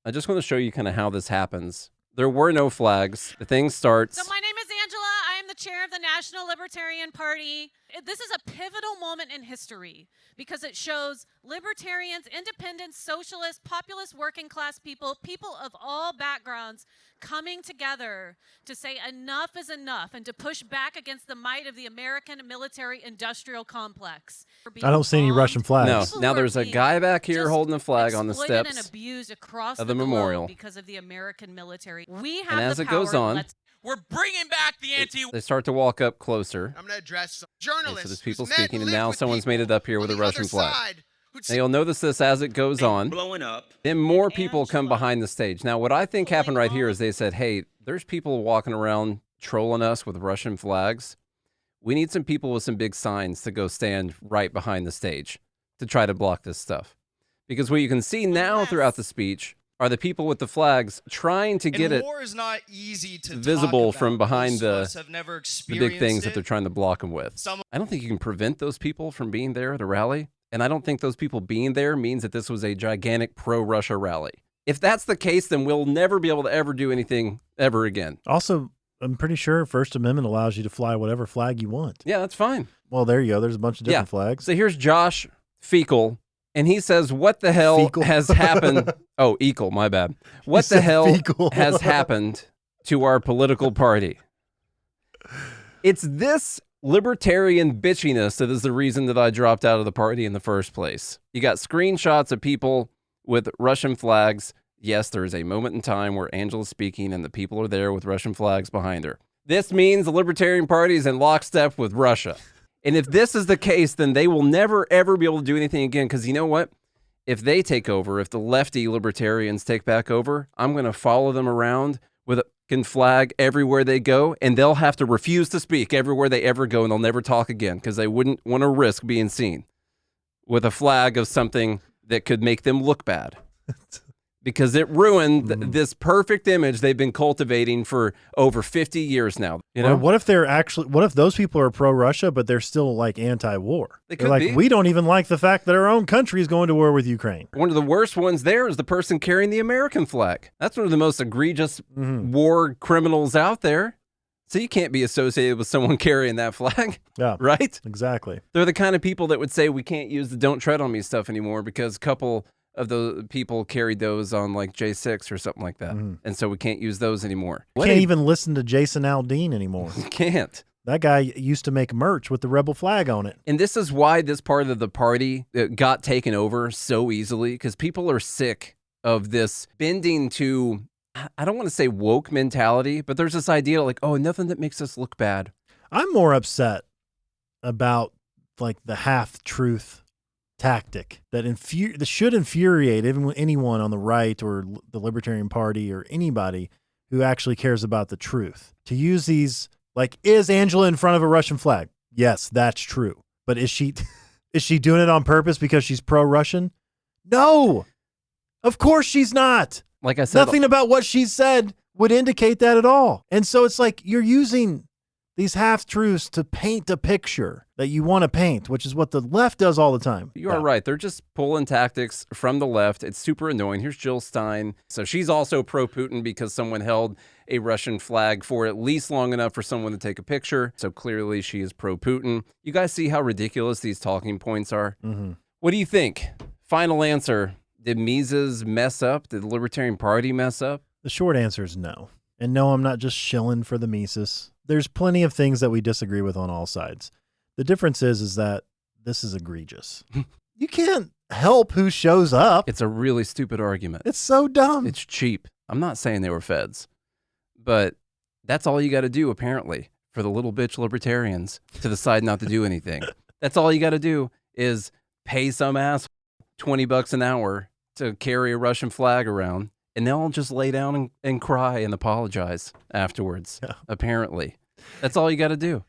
I just want to show you kind of how this happens. There were no flags. The thing starts. So my name is Angela. I am the chair of the National Libertarian Party. This is a pivotal moment in history because it shows libertarians, independents, socialists, populist working class people, people of all backgrounds coming together to say enough is enough and to push back against the might of the American military industrial complex. I don't see any Russian flags. No. Now there's a guy back here holding a flag on the steps and abused across of the memorial because of the American military. We have and as the it power. goes on, we're bringing back the they start to walk up closer. I'm going to address some journalists. So there's people speaking, and now someone's made it up here with a Russian flag. Now you'll notice this as it goes on. Blowing up. Then more people come behind the stage. Now what I think happened right here is they said, hey, there's people walking around trolling us with Russian flags. We need some people with some big signs to go stand right behind the stage to try to block this stuff. Because what you can see now throughout the speech are the people with the flags trying to get it war is not easy to visible talk from about. behind Most of us have never the big things that experienced they're trying to block them with. I don't think you can prevent those people from being there at a rally. And I don't think those people being there means that this was a gigantic pro-Russia rally. If that's the case, then we'll never be able to ever do anything ever again. Also, I'm pretty sure First Amendment allows you to fly whatever flag you want. Yeah, that's fine. Well, there you go. There's a bunch of different flags. So here's Josh Fecal, and he says, what the hell has happened? Oh, Eagle, my bad. What the hell has happened to our political party? It's this libertarian bitchiness that is the reason that I dropped out of the party in the first place. You got screenshots of people with Russian flags. Yes, there is a moment in time where Angela's speaking and the people are there with Russian flags behind her. This means the Libertarian Party is in lockstep with Russia. And if this is the case, then they will never, ever be able to do anything again. Because you know what? If they take over, if the lefty libertarians take back over, I'm going to follow them around with a flag everywhere they go, and they'll have to refuse to speak everywhere they ever go, and they'll never talk again because they wouldn't want to risk being seen with a flag of something that could make them look bad. Because it ruined this perfect image they've been cultivating for over 50 years now. You know, what if those people are pro-Russia, but they're still like anti-war? They're like, we don't even like the fact that our own country is going to war with Ukraine. One of the worst ones there is the person carrying the American flag. That's one of the most egregious war criminals out there. So you can't be associated with someone carrying that flag. Yeah. Right? Exactly. They're the kind of people that would say we can't use the don't tread on me stuff anymore because a couple of the people carried those on like J6 or something like that. And so we can't use those anymore. Can't even listen to Jason Aldean anymore. You can't. That guy used to make merch with the rebel flag on it. And this is why this part of the party got taken over so easily, because people are sick of this bending to, I don't want to say woke mentality, but there's this idea like, oh, nothing that makes us look bad. I'm more upset about like the half-truth tactic that should infuriate anyone on the right or the Libertarian Party or anybody who actually cares about the truth. To use these, like, is Angela in front of a Russian flag? Yes, that's true. But is she doing it on purpose because she's pro-Russian? No, of course she's not. Like I said, nothing about what she said would indicate that at all. And so it's like you're using these half-truths to paint a picture that you want to paint, which is what the left does all the time. You are right. They're just pulling tactics from the left. It's super annoying. Here's Jill Stein. So she's also pro-Putin because someone held a Russian flag for at least long enough for someone to take a picture. So clearly she is pro-Putin. You guys see how ridiculous these talking points are? What do you think? Final answer. Did Mises mess up? Did the Libertarian Party mess up? The short answer is no. And no, I'm not just shilling for the Mises. There's plenty of things that we disagree with on all sides. The difference is that this is egregious. You can't help who shows up. It's a really stupid argument. It's so dumb. It's cheap. I'm not saying they were feds, but that's all you got to do, apparently, for the little bitch libertarians to decide not to do anything. That's all you got to do is pay some asshole $20 an hour to carry a Russian flag around, and they'll just lay down and cry and apologize afterwards, apparently. That's all you got to do.